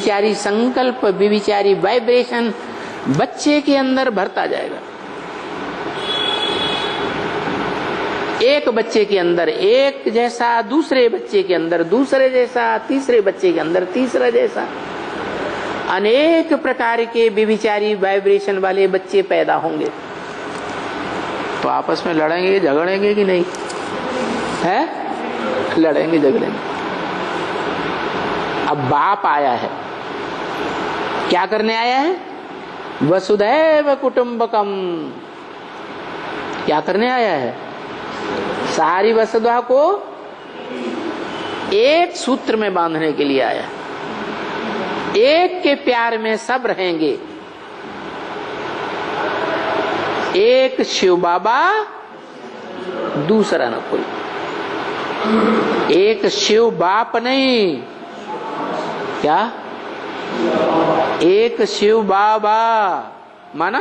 विचारी संकल्प, विचारी वाइब्रेशन बच्चे के अंदर भरता जाएगा। एक बच्चे के अंदर एक जैसा, दूसरे बच्चे के अंदर दूसरे जैसा, तीसरे बच्चे के अंदर तीसरा जैसा, अनेक प्रकार के विचारी वाइब्रेशन वाले बच्चे पैदा होंगे। तो आपस में लड़ेंगे झगड़ेंगे कि नहीं? है, लड़ेंगे झगड़ेंगे। अब बाप आया है, क्या करने आया है? वसुधैव कुटुंबकम। क्या करने आया है? सारी वसुधा को एक सूत्र में बांधने के लिए आया है। एक के प्यार में सब रहेंगे। एक शिव बाबा, दूसरा न कोई। एक शिव बाप नहीं, क्या? एक शिव बाबा माना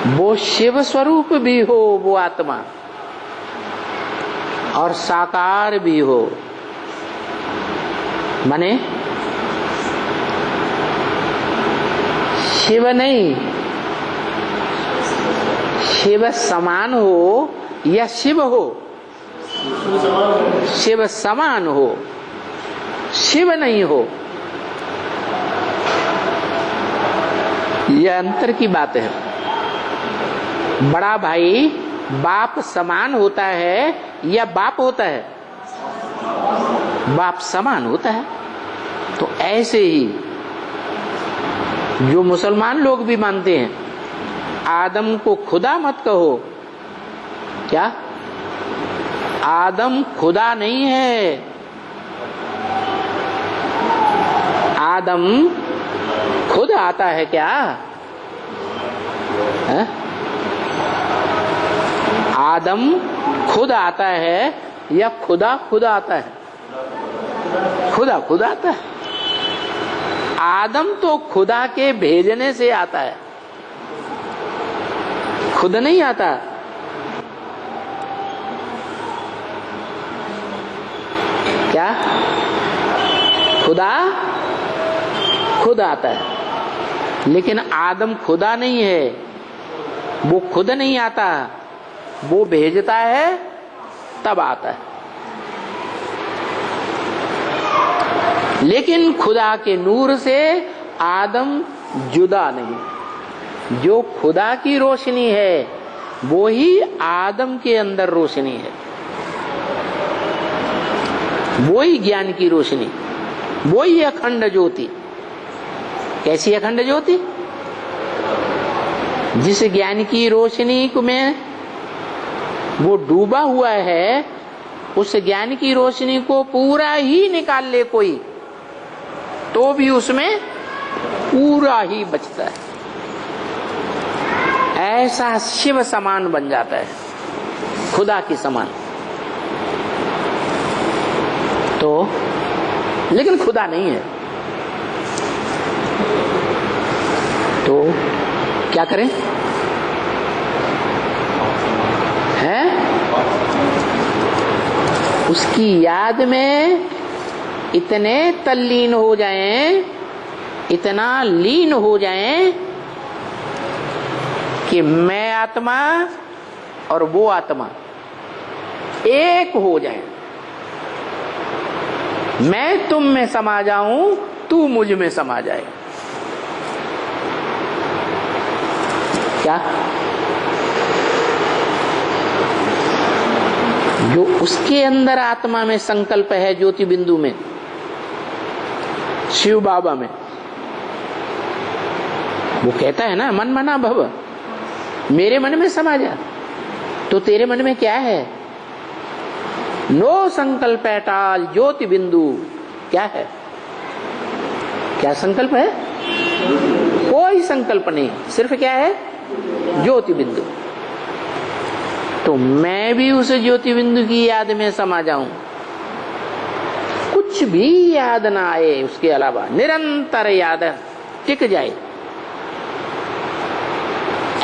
वो शिव स्वरूप भी हो, वो आत्मा, और साकार भी हो। माने शिव नहीं, शिव समान हो या शिव हो? शिव समान हो, शिव नहीं हो। यह अंतर की बात है। बड़ा भाई बाप समान होता है या बाप होता है? बाप समान होता है। तो ऐसे ही जो मुसलमान लोग भी मानते हैं, आदम को खुदा मत कहो। क्या? आदम खुदा नहीं है। आदम खुद आता है क्या? है? आदम खुद आता है या खुदा खुद आता है? खुदा खुद आता है। आदम तो खुदा के भेजने से आता है, खुद नहीं आता। क्या? खुदा खुद आता है, लेकिन आदम खुदा नहीं है। वो खुद नहीं आता, वो भेजता है तब आता है। लेकिन खुदा के नूर से आदम जुदा नहीं। जो खुदा की रोशनी है वो ही आदम के अंदर रोशनी है। वो ही ज्ञान की रोशनी, वो ही अखंड ज्योति। कैसी अखंड ज्योति? जिस ज्ञान की रोशनी में वो डूबा हुआ है, उस ज्ञान की रोशनी को पूरा ही निकाल ले कोई, तो भी उसमें पूरा ही बचता है। ऐसा शिव समान बन जाता है, खुदा की समान। तो लेकिन खुदा नहीं है, तो क्या करें? है? उसकी याद में इतने तल्लीन हो जाएं, इतना लीन हो जाएं कि मैं आत्मा और वो आत्मा एक हो जाएं। मैं तुम में समा जाऊं, तू मुझ में समा जाए। क्या? जो उसके अंदर आत्मा में संकल्प है, ज्योति बिंदु में, शिव बाबा में, वो कहता है ना, मन मना भव, मेरे मन में समा जा। तो तेरे मन में क्या है? नो संकल्प एटाल ज्योति बिंदु। क्या है? क्या संकल्प है? कोई संकल्प नहीं, सिर्फ क्या है? ज्योति बिंदु। तो मैं भी उस ज्योति बिंदु की याद में समा जाऊं, कुछ भी याद ना आए उसके अलावा, निरंतर याद टिक जाए।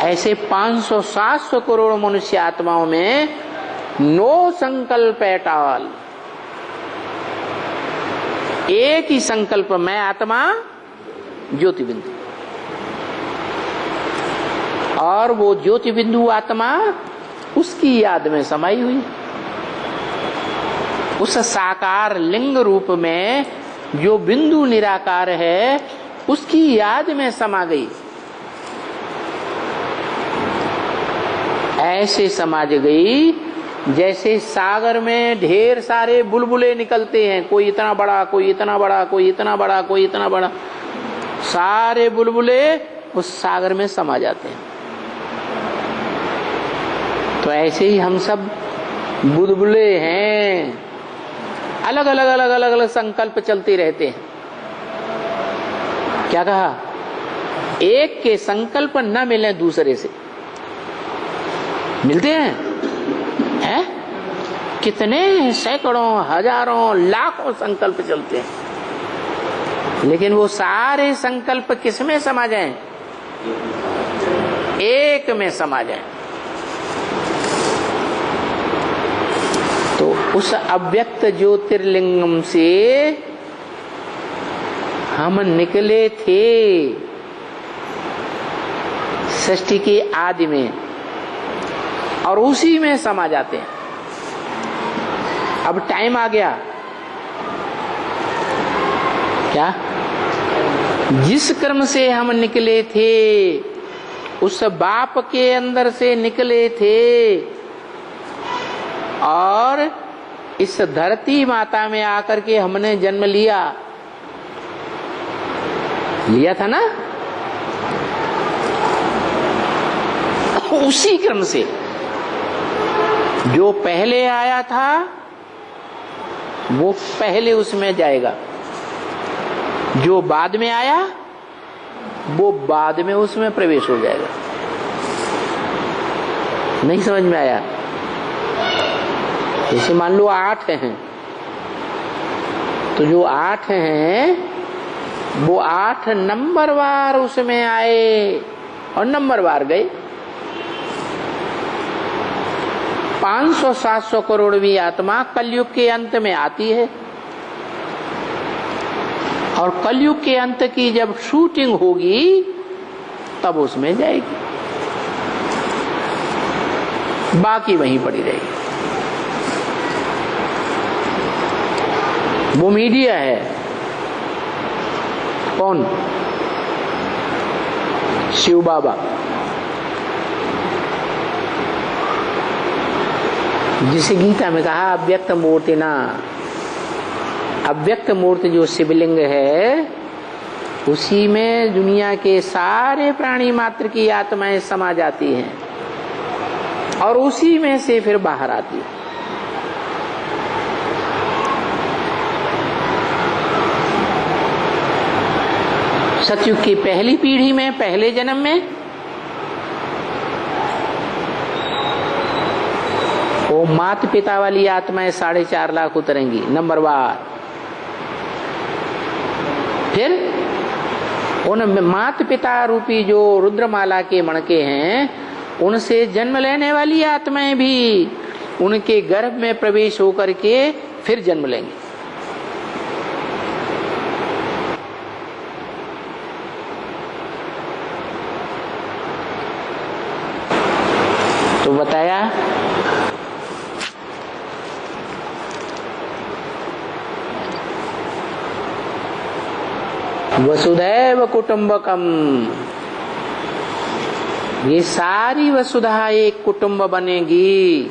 ऐसे 500-700 करोड़ मनुष्य आत्माओं में नो संकल्प एट ऑल, एक ही संकल्प, मैं आत्मा ज्योति बिंदु, और वो ज्योति बिंदु आत्मा उसकी याद में समाई हुई। उस साकार लिंग रूप में जो बिंदु निराकार है उसकी याद में समा गई। ऐसे समाज गई जैसे सागर में ढेर सारे बुलबुले निकलते हैं, कोई इतना बड़ा, कोई इतना बड़ा, कोई इतना बड़ा, कोई इतना बड़ा, सारे बुलबुले उस सागर में समा जाते हैं। तो ऐसे ही हम सब बुलबुले हैं, अलग अलग अलग अलग अलग संकल्प चलते रहते हैं। क्या कहा? एक के संकल्प न मिले दूसरे से, मिलते हैं? कितने सैकड़ों, हजारों, लाखों संकल्प चलते हैं, लेकिन वो सारे संकल्प किस में समा जाएं? एक में समा जाएं। तो उस अव्यक्त ज्योतिर्लिंगम से हम निकले थे सृष्टि के आदि में, और उसी में समा जाते हैं। अब टाइम आ गया, क्या? जिस क्रम से हम निकले थे उस बाप के अंदर से निकले थे, और इस धरती माता में आकर के हमने जन्म लिया था ना। उसी क्रम से जो पहले आया था वो पहले उसमें जाएगा, जो बाद में आया वो बाद में उसमें प्रवेश हो जाएगा। नहीं समझ में आया? जैसे मान लो 8 हैं, तो जो 8 हैं वो 8 नंबरवार उसमें आए और नंबरवार गए। 500-700 करोड़वीं आत्मा कलयुग के अंत में आती है, और कलयुग के अंत की जब शूटिंग होगी तब उसमें जाएगी, बाकी वहीं पड़ी रहेगी। वो मीडिया है। कौन? शिव बाबा। जिसे गीता में कहा अव्यक्त मूर्ति ना, अव्यक्त मूर्ति जो शिवलिंग है उसी में दुनिया के सारे प्राणी मात्र की आत्माएं समा जाती हैं, और उसी में से फिर बाहर आती है। सतयुग की पहली पीढ़ी में, पहले जन्म में वो माता पिता वाली आत्माएं 4.5 लाख उतरेंगी नंबरवार। फिर उन माता पिता रूपी जो रुद्रमाला के मणके हैं उनसे जन्म लेने वाली आत्माएं भी उनके गर्भ में प्रवेश होकर के फिर जन्म लेंगे। तो बताया वसुधैव कुटुंबकम, ये सारी वसुधा एक कुटुंब बनेगी।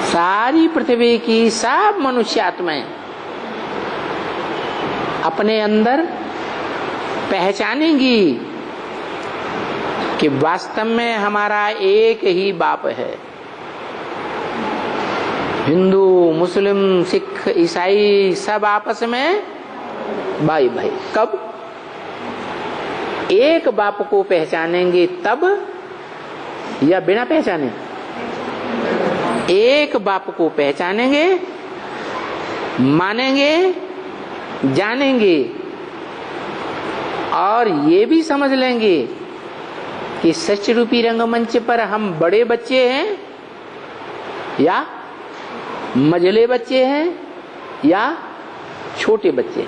सारी पृथ्वी की सब मनुष्यात्माएं अपने अंदर पहचानेंगी कि वास्तव में हमारा एक ही बाप है। हिंदू, मुस्लिम, सिख, ईसाई सब आपस में भाई भाई। कब? एक बाप को पहचानेंगे तब, या बिना पहचाने? एक बाप को पहचानेंगे, मानेंगे, जानेंगे, और ये भी समझ लेंगे कि सच रूपी रंगमंच पर हम बड़े बच्चे हैं या मझले बच्चे हैं या छोटे बच्चे,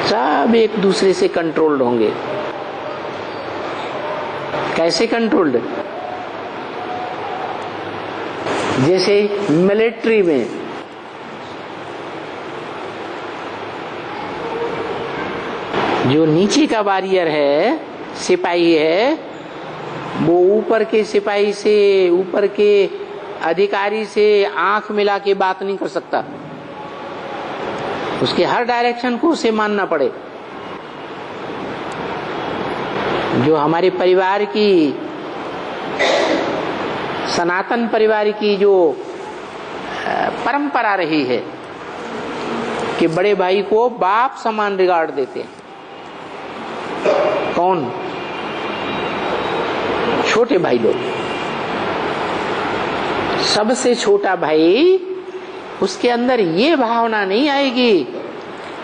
सब एक दूसरे से कंट्रोल्ड होंगे। कैसे कंट्रोल्ड? जैसे मिलिट्री में जो नीचे का वॉरियर है, सिपाही है, वो ऊपर के सिपाही से, ऊपर के अधिकारी से आंख मिला के बात नहीं कर सकता। उसके हर डायरेक्शन को उसे मानना पड़े। जो हमारे परिवार की, सनातन परिवार की जो परंपरा रही है कि बड़े भाई को बाप समान रिगार्ड देते हैं। कौन? छोटे भाई लोग। सबसे छोटा भाई, उसके अंदर ये भावना नहीं आएगी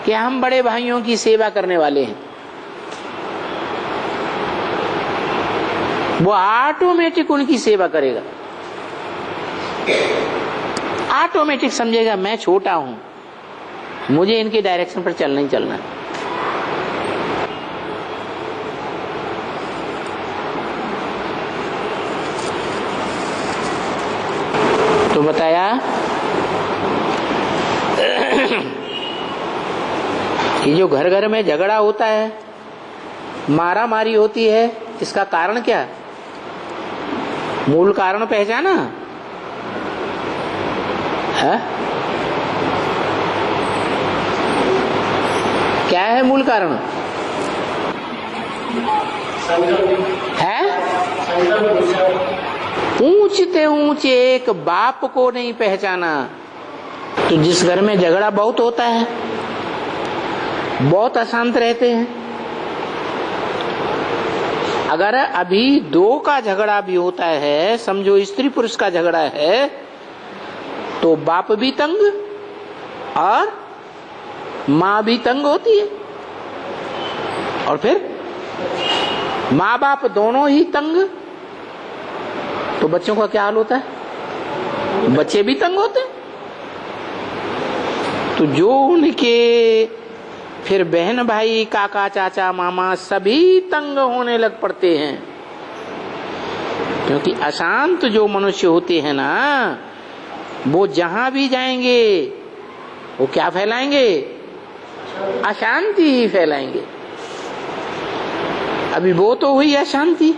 कि हम बड़े भाइयों की सेवा करने वाले हैं। वो ऑटोमेटिक उनकी सेवा करेगा, ऑटोमेटिक समझेगा मैं छोटा हूं, मुझे इनके डायरेक्शन पर चलना ही चलना है। तो बताया कि जो घर घर में झगड़ा होता है, मारा मारी होती है, इसका कारण क्या? मूल कारण पहचाना है? क्या है मूल कारण? है ऊंचते ऊंचे एक बाप को नहीं पहचाना। तो जिस घर में झगड़ा बहुत होता है, बहुत अशांत रहते हैं, अगर अभी दो का झगड़ा भी होता है, समझो स्त्री पुरुष का झगड़ा है, तो बाप भी तंग और माँ भी तंग होती है, और फिर माँ बाप दोनों ही तंग, तो बच्चों का क्या हाल होता है? बच्चे भी तंग होते हैं। तो जो उनके फिर बहन भाई, काका चाचा मामा सभी तंग होने लग पड़ते हैं, क्योंकि अशांत जो मनुष्य होते हैं ना, वो जहां भी जाएंगे वो क्या फैलाएंगे? अशांति ही फैलाएंगे। अभी वो तो हुई अशांति,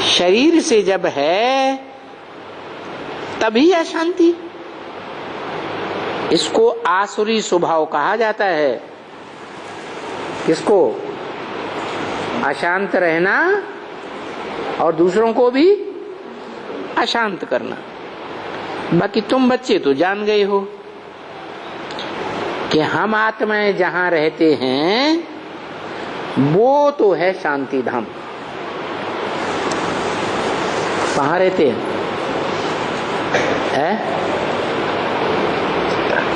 शरीर से जब है तभी अशांति। इसको आसुरी स्वभाव कहा जाता है। किसको? अशांत रहना और दूसरों को भी अशांत करना। बाकी तुम बच्चे तो जान गए हो कि हम आत्माएं जहां रहते हैं वो तो है शांति धाम। कहाँ रहते हैं?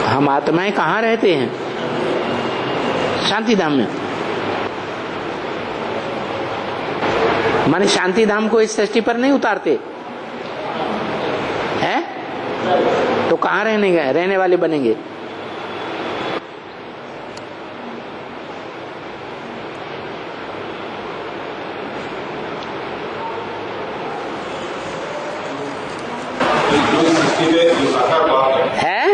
हम आत्माएं कहाँ रहते हैं? शांति धाम में। माने शांति धाम को इस सृष्टि पर नहीं उतारते हैं, तो कहाँ रहने वाले बनेंगे? है?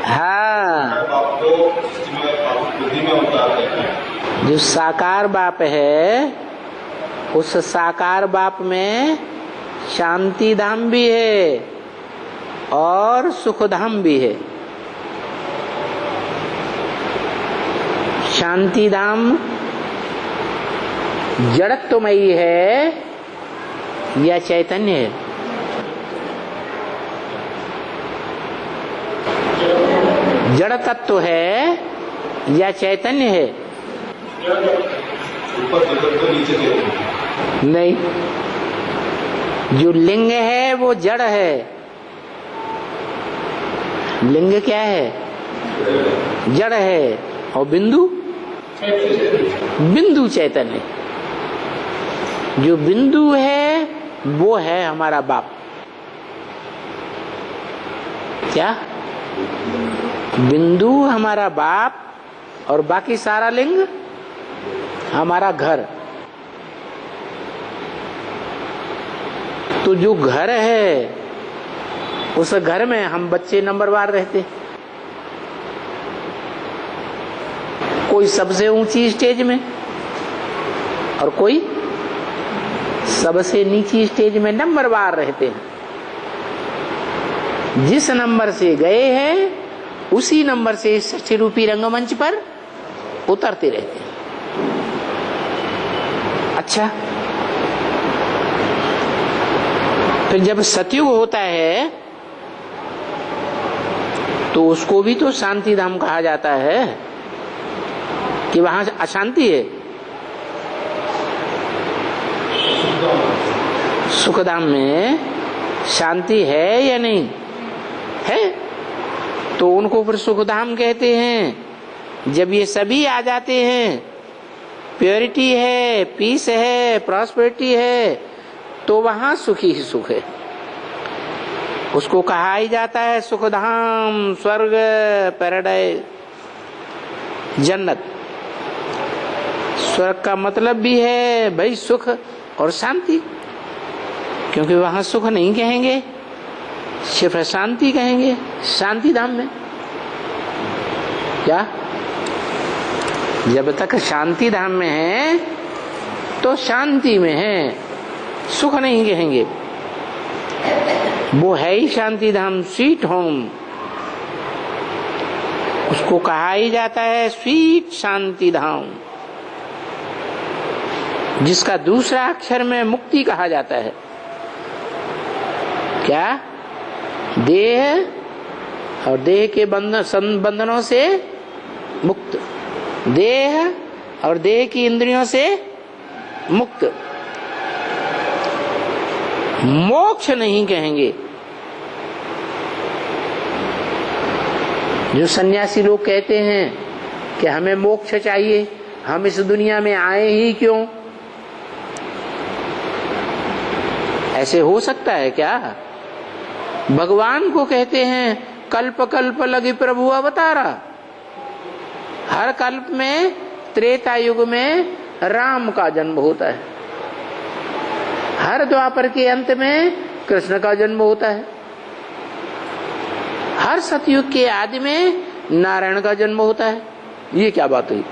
हाँ, जो साकार बाप है, उस साकार बाप में शांति धाम भी है और सुख धाम भी है। शांति धाम जड़त्वमयी है या चैतन्य है? जड़ तत्व है या चैतन्य है? नहीं, जो लिंग है वो जड़ है। लिंग क्या है? जड़ है। और बिंदु? बिंदु चैतन्य। जो बिंदु है वो है हमारा बाप। क्या? बिंदु हमारा बाप और बाकी सारा लिंग हमारा घर। तो जो घर है उस घर में हम बच्चे नंबरवार रहते। कोई सबसे ऊंची स्टेज में और कोई सबसे नीची स्टेज में नंबरवार रहते हैं। जिस नंबर से गए हैं उसी नंबर से सृष्टि रूपी रंगमंच पर उतरते रहते हैं। अच्छा, फिर जब सतयुग होता है तो उसको भी तो शांति धाम कहा जाता है कि वहां अशांति है। सुखधाम में शांति है या नहीं है? तो उनको फिर सुखधाम कहते हैं। जब ये सभी आ जाते हैं, प्योरिटी है, पीस है, प्रॉस्पेरिटी है, तो वहां सुखी ही सुख है। उसको कहा ही जाता है सुखधाम, स्वर्ग, पैराडाइज, जन्नत। स्वर्ग का मतलब भी है भाई सुख और शांति, क्योंकि वहां सुख नहीं कहेंगे, सिर्फ शांति कहेंगे। शांति धाम में क्या? जब तक शांति धाम में है तो शांति में है, सुख नहीं कहेंगे। वो है ही शांति धाम, स्वीट होम। उसको कहा ही जाता है स्वीट शांति धाम, जिसका दूसरा अक्षर में मुक्ति कहा जाता है। क्या? देह और देह के बंधनों से मुक्त, देह और देह की इंद्रियों से मुक्त। मोक्ष नहीं कहेंगे। जो सन्यासी लोग कहते हैं कि हमें मोक्ष चाहिए, हम इस दुनिया में आए ही क्यों? ऐसे हो सकता है क्या? भगवान को कहते हैं कल्प कल्प लगी प्रभु अवतारा। हर कल्प में, त्रेता युग में राम का जन्म होता है, हर द्वापर के अंत में कृष्ण का जन्म होता है, हर सतयुग के आदि में नारायण का जन्म होता है। ये क्या बात हुई?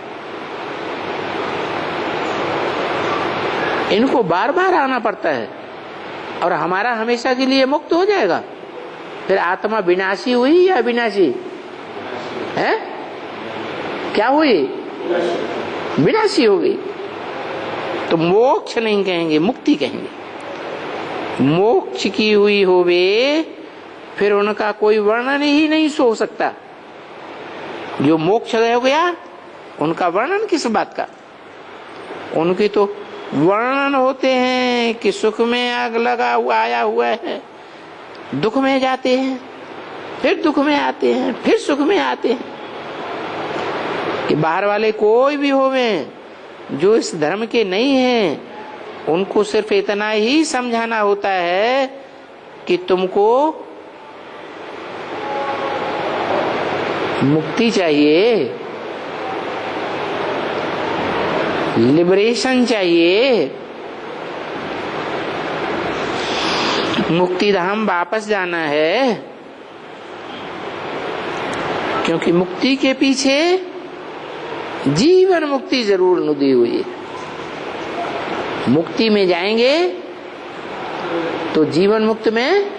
इनको बार बार आना पड़ता है और हमारा हमेशा के लिए मुक्त हो जाएगा। फिर आत्मा विनाशी हुई या विनाशी है? क्या हुई? विनाशी हो गई। तो मोक्ष नहीं कहेंगे, मुक्ति कहेंगे। मोक्ष की हुई होवे फिर उनका कोई वर्णन ही नहीं हो सकता। जो मोक्ष हो गया उनका वर्णन किस बात का? उनकी तो वर्णन होते हैं कि सुख में आग लगा हुआ आया हुआ है, दुख में जाते हैं, फिर दुख में आते हैं, फिर सुख में आते हैं। कि बाहर वाले कोई भी होवे जो इस धर्म के नहीं हैं, उनको सिर्फ इतना ही समझाना होता है कि तुमको मुक्ति चाहिए, लिबरेशन चाहिए, मुक्ति धाम वापस जाना है। क्योंकि मुक्ति के पीछे जीवन मुक्ति जरूर नुदी हुई है। मुक्ति में जाएंगे तो जीवन मुक्त में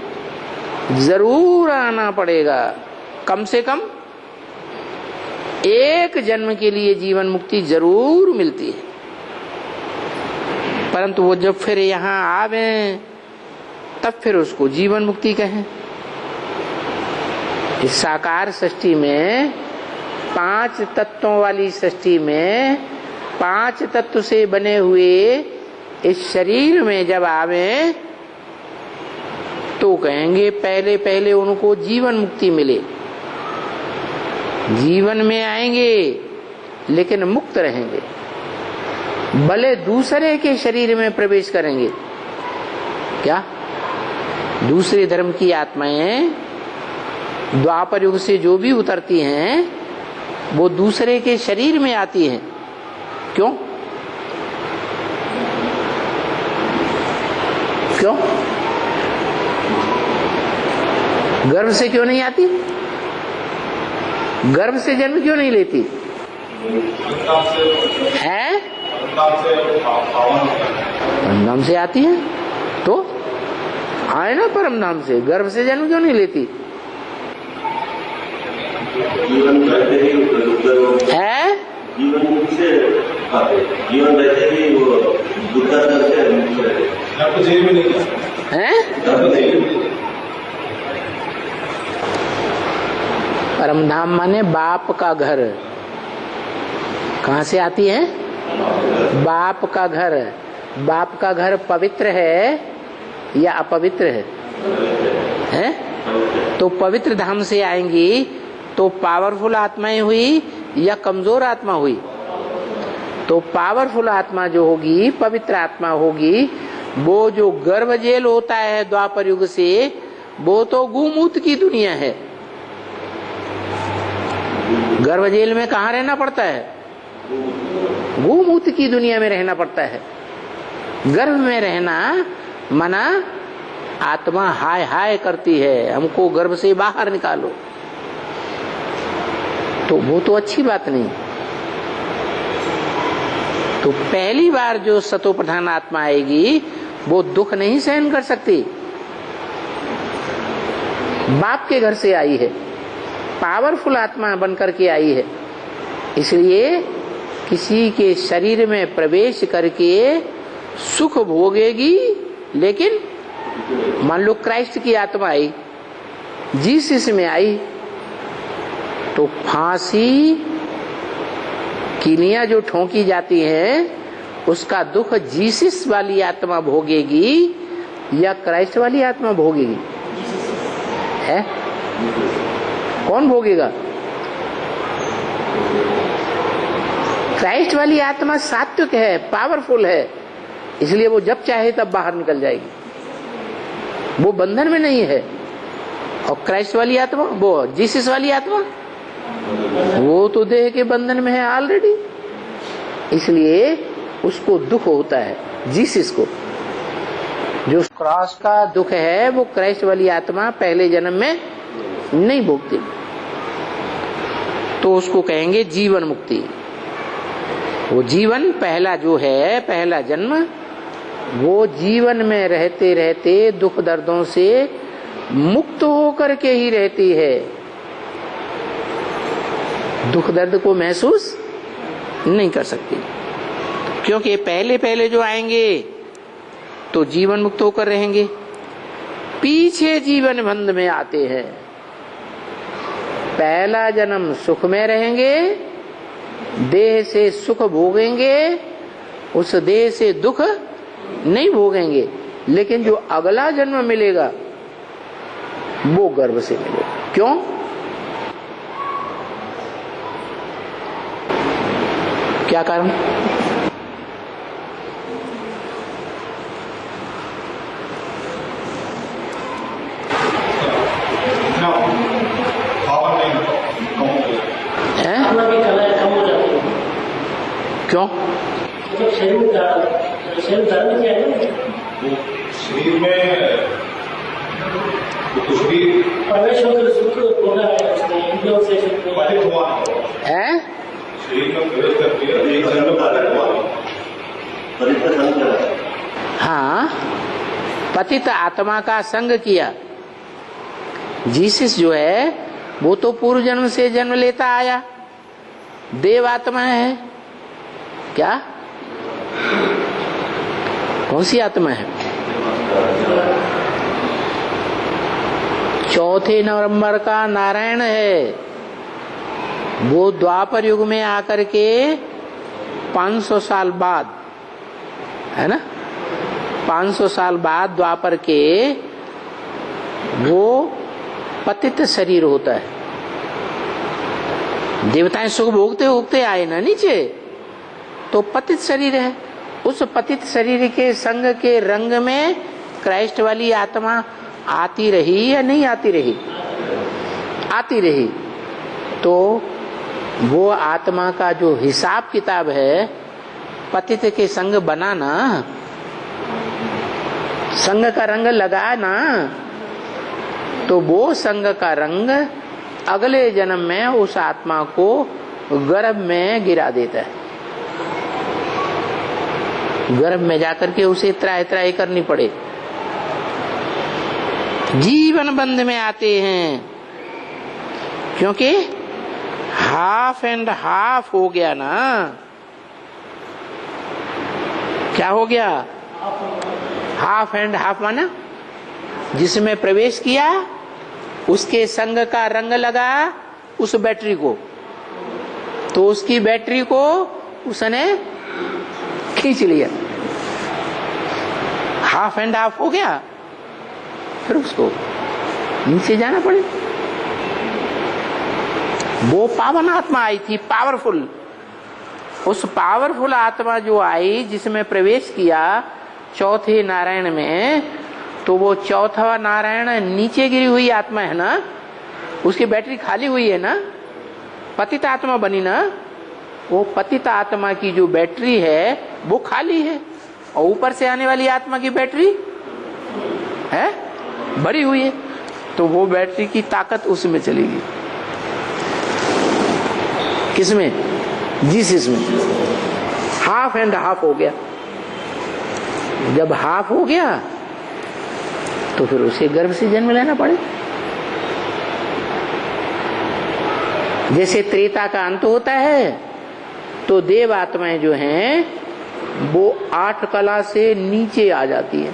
जरूर आना पड़ेगा। कम से कम एक जन्म के लिए जीवन मुक्ति जरूर मिलती है। परंतु वो जब फिर यहाँ आवे तब फिर उसको जीवन मुक्ति कहें। इस साकार सृष्टि में, 5 तत्वों वाली सृष्टि में, 5 तत्व से बने हुए इस शरीर में जब आवे तो कहेंगे पहले पहले उनको जीवन मुक्ति मिले। जीवन में आएंगे लेकिन मुक्त रहेंगे। भले दूसरे के शरीर में प्रवेश करेंगे। क्या? दूसरे धर्म की आत्माएं द्वापर युग से जो भी उतरती हैं वो दूसरे के शरीर में आती हैं। क्यों? क्यों? गर्भ से क्यों नहीं आती? गर्भ से जन्म क्यों नहीं लेती है? परम धाम से आती है तो आए ना, परम धाम से। गर्भ से जन्म क्यों नहीं लेती है? जीवन रहते ही वो परम धाम माने बाप का घर। कहाँ से आती है? बाप का घर। बाप का घर पवित्र है या अपवित्र है? हैं? तो पवित्र धाम से आएंगी तो पावरफुल आत्माएं हुई या कमजोर आत्मा हुई? तो पावरफुल आत्मा जो होगी, पवित्र आत्मा होगी, वो जो गर्भ जेल होता है द्वापर युग से, वो तो गुमूत की दुनिया है। गर्भ जेल में कहाँ रहना पड़ता है? गुमूत की दुनिया में रहना पड़ता है। गर्भ में रहना मना आत्मा हाय हाय करती है, हमको गर्भ से बाहर निकालो, तो वो तो अच्छी बात नहीं। तो पहली बार जो सतो प्रधान आत्मा आएगी वो दुख नहीं सहन कर सकती। बाप के घर से आई है, पावरफुल आत्मा बनकर के आई है, इसलिए किसी के शरीर में प्रवेश करके सुख भोगेगी। लेकिन मान लो क्राइस्ट की आत्मा आई, जीसस में आई, तो फांसी कीलियां जो ठोंकी जाती हैं उसका दुख जीसस वाली आत्मा भोगेगी या क्राइस्ट वाली आत्मा भोगेगी? है? कौन भोगेगा? क्राइस्ट वाली आत्मा सात्विक है, पावरफुल है, इसलिए वो जब चाहे तब बाहर निकल जाएगी, वो बंधन में नहीं है। और क्राइस्ट वाली आत्मा, वो जीसस वाली आत्मा, वो तो देह के बंधन में है ऑलरेडी, इसलिए उसको दुख होता है। जीसस को जो क्रॉस का दुख है वो क्राइस्ट वाली आत्मा पहले जन्म में नहीं भोगती, तो उसको कहेंगे जीवन मुक्ति। वो जीवन पहला जो है, पहला जन्म, वो जीवन में रहते रहते दुख दर्दों से मुक्त होकर के ही रहती है, दुख दर्द को महसूस नहीं कर सकती, क्योंकि पहले पहले जो आएंगे तो जीवन मुक्त होकर रहेंगे, पीछे जीवन बंध में आते हैं। पहला जन्म सुख में रहेंगे, देह से सुख भोगेंगे, उस देह से दुख नहीं भोगेंगे, लेकिन जो अगला जन्म मिलेगा वो गर्भ से मिलेगा। क्यों? क्या कारण? क्यों? शरीर में प्रवेश होकर सुख होना है, हाँ, पतित आत्मा का संग किया। जीसस जो है वो तो पूर्व जन्म से जन्म लेता आया, देव आत्मा है। क्या? कौन सी आत्मा है? चौथे नवंबर का नारायण है, वो द्वापर युग में आकर के 500 साल बाद, है ना, 500 साल बाद द्वापर के वो पतित शरीर होता है। देवताएं सुख भोगते भोगते आए ना नीचे, तो पतित शरीर है। उस पतित शरीर के संग के रंग में क्राइस्ट वाली आत्मा आती रही या नहीं आती रही? आती रही। तो वो आत्मा का जो हिसाब किताब है, पतित के संग बना ना, संग का रंग लगा ना, तो वो संग का रंग अगले जन्म में उस आत्मा को गर्भ में गिरा देता है। गर्भ में जाकर के उसे त्राही त्राही करनी पड़े, जीवन बंध में आते हैं, क्योंकि हाफ एंड हाफ हो गया ना। क्या हो गया? हाफ एंड हाफ माना जिसमें प्रवेश किया उसके संग का रंग लगा उस बैटरी को, तो उसकी बैटरी को उसने खींच लिया, हाफ एंड हाफ हो गया। फिर उसको नीचे जाना पड़े। वो पावन आत्मा आई थी, पावरफुल। उस पावरफुल आत्मा जो आई, जिसमें प्रवेश किया चौथे नारायण में, तो वो चौथा नारायण नीचे गिरी हुई आत्मा है ना, उसकी बैटरी खाली हुई है ना, पतित आत्मा बनी ना। वो पतित आत्मा की जो बैटरी है वो खाली है, और ऊपर से आने वाली आत्मा की बैटरी है भरी हुई है, तो वो बैटरी की ताकत उसमें चलेगी। किसमें? जिसमें हाफ एंड हाफ हो गया। जब हाफ हो गया तो फिर उसे गर्भ से जन्म लेना पड़े। जैसे त्रेता का अंत होता है तो देव आत्माएं जो हैं वो 8 कला से नीचे आ जाती है।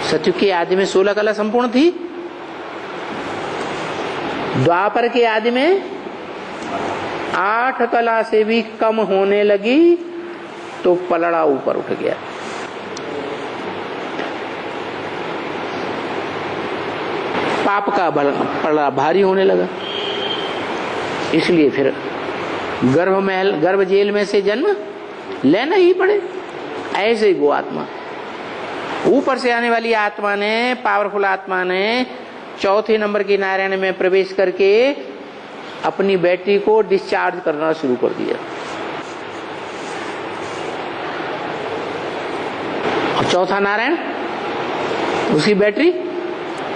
सतयुग के आदि में 16 कला संपूर्ण थी, द्वापर के आदि में 8 कला से भी कम होने लगी, तो पलड़ा ऊपर उठ गया। पाप का पलड़ा भारी होने लगा, इसलिए फिर गर्भ जेल में से जन्म लेना ही पड़े। ऐसे ही वो आत्मा, ऊपर से आने वाली आत्मा ने, पावरफुल आत्मा ने चौथे नंबर के नारायण में प्रवेश करके अपनी बैटरी को डिस्चार्ज करना शुरू कर दिया। और चौथा नारायण, उसकी बैटरी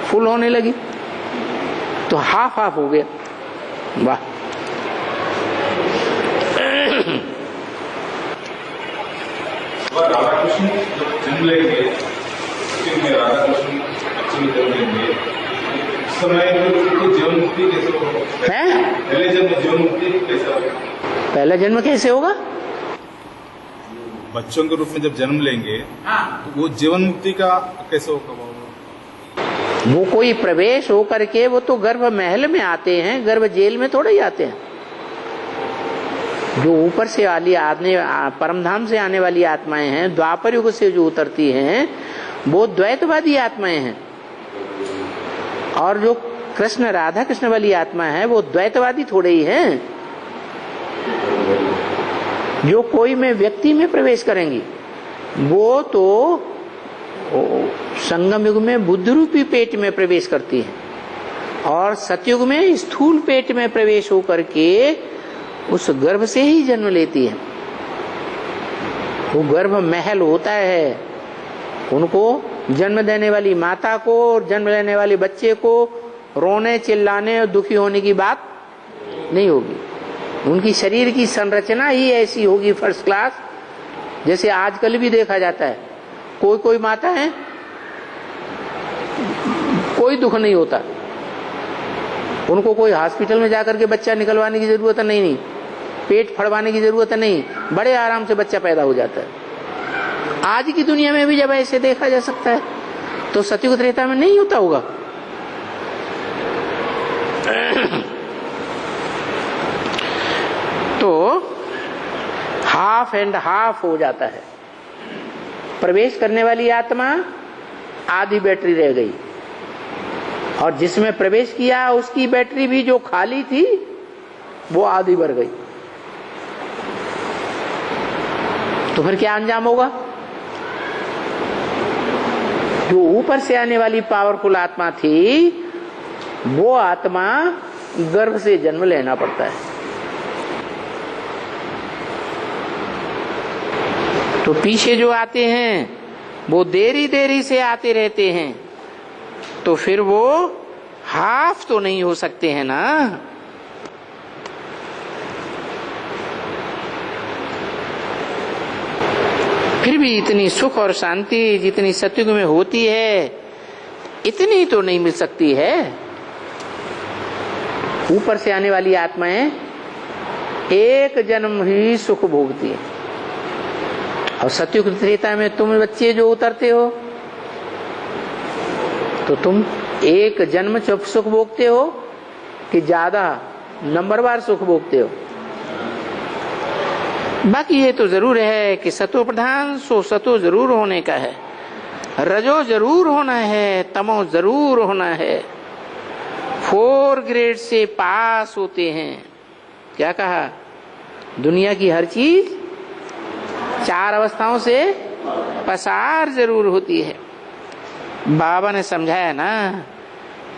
फुल होने लगी, तो हाफ हाफ हो गया। वाह! राधा कृष्ण जब जन्म लेंगे, राधा कृष्ण एक्चुअली जन्म लेंगे, उस समय उनको जीवन मुक्ति कैसे होगा? पहले जन्म जीवन मुक्ति कैसे होगा? पहला जन्म कैसे होगा? बच्चों के रूप में जब जन्म लेंगे तो वो जीवन मुक्ति का कैसे होगा? वो कोई प्रवेश हो करके, वो तो गर्भ महल में आते हैं, गर्भ जेल में थोड़ा ही आते हैं। जो ऊपर से वाली आने, परमधाम से आने वाली आत्माएं हैं, द्वापर युग से जो उतरती हैं, वो द्वैतवादी आत्माएं हैं। और जो कृष्ण राधा कृष्ण वाली आत्मा है वो द्वैतवादी थोड़े ही हैं। जो कोई में व्यक्ति में प्रवेश करेंगी वो तो संगम युग में बुद्ध रूपी पेट में प्रवेश करती है, और सतयुग में स्थूल पेट में प्रवेश होकर के उस गर्भ से ही जन्म लेती है। वो गर्भ महल होता है, उनको जन्म देने वाली माता को और जन्म लेने वाले बच्चे को रोने चिल्लाने और दुखी होने की बात नहीं होगी। उनकी शरीर की संरचना ही ऐसी होगी फर्स्ट क्लास, जैसे आजकल भी देखा जाता है। कोई कोई माता है कोई दुख नहीं होता, उनको कोई हॉस्पिटल में जाकर के बच्चा निकलवाने की जरूरत नहीं, पेट फड़वाने की जरूरत नहीं, बड़े आराम से बच्चा पैदा हो जाता है। आज की दुनिया में भी जब ऐसे देखा जा सकता है तो सतयुग त्रेता में नहीं होता होगा। तो हाफ एंड हाफ हो जाता है। प्रवेश करने वाली आत्मा आधी बैटरी रह गई, और जिसमें प्रवेश किया उसकी बैटरी भी जो खाली थी वो आधी भर गई। तो फिर क्या अंजाम होगा? जो ऊपर से आने वाली पावरफुल आत्मा थी, वो आत्मा गर्भ से जन्म लेना पड़ता है। तो पीछे जो आते हैं वो देरी देरी से आते रहते हैं, तो फिर वो हाफ तो नहीं हो सकते हैं ना। फिर भी इतनी सुख और शांति जितनी सतयुग में होती है, इतनी तो नहीं मिल सकती है। ऊपर से आने वाली आत्माएं एक जन्म ही सुख भोगती है। और सतयुग त्रेता में तुम बच्चे जो उतरते हो, तो तुम एक जन्म सुख भोगते हो कि ज्यादा नंबरवार सुख भोगते हो? बाकी ये तो जरूर है कि सतो प्रधान सो सतो जरूर होने का है, रजो जरूर होना है, तमो जरूर होना है। 4 ग्रेड से पास होते हैं। क्या कहा? दुनिया की हर चीज 4 अवस्थाओं से पसार जरूर होती है। बाबा ने समझाया ना,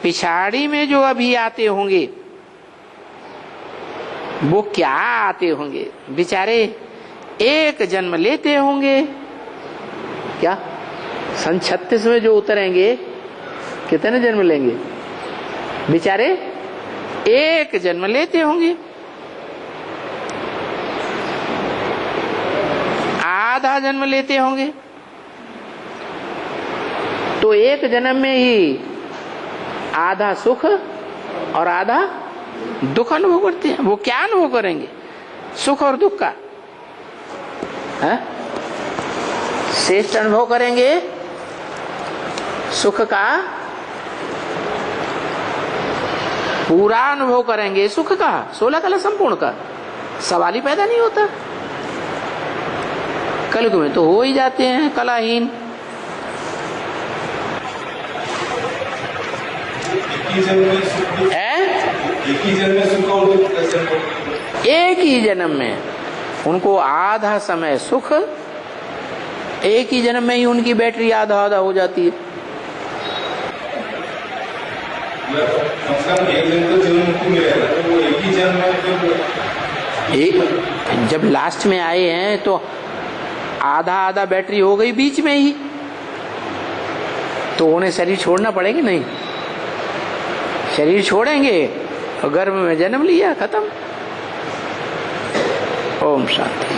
पिछाड़ी में जो अभी आते होंगे वो क्या आते होंगे, बेचारे एक जन्म लेते होंगे। क्या सन 36 में जो उतरेंगे कितने जन्म लेंगे? बेचारे एक जन्म लेते होंगे। आधा जन्म लेते होंगे। तो एक जन्म में ही आधा सुख और आधा दुख अनुभव करते हैं। वो क्या अनुभव करेंगे? सुख और दुख का श्रेष्ठ अनुभव करेंगे, सुख का पूरा अनुभव करेंगे, सुख का 16 कला संपूर्ण का सवाल ही पैदा नहीं होता। कलयुग में तो हो ही जाते हैं कलाहीन। एक ही जन्म में उनको आधा समय सुख, एक ही जन्म में ही उनकी बैटरी आधा आधा हो जाती है। जब लास्ट में आए हैं तो आधा आधा बैटरी हो गई बीच में ही, तो उन्हें शरीर छोड़ना पड़ेगा नहीं? शरीर छोड़ेंगे और गर्भ में जन्म लिया, खत्म। ओम शांति।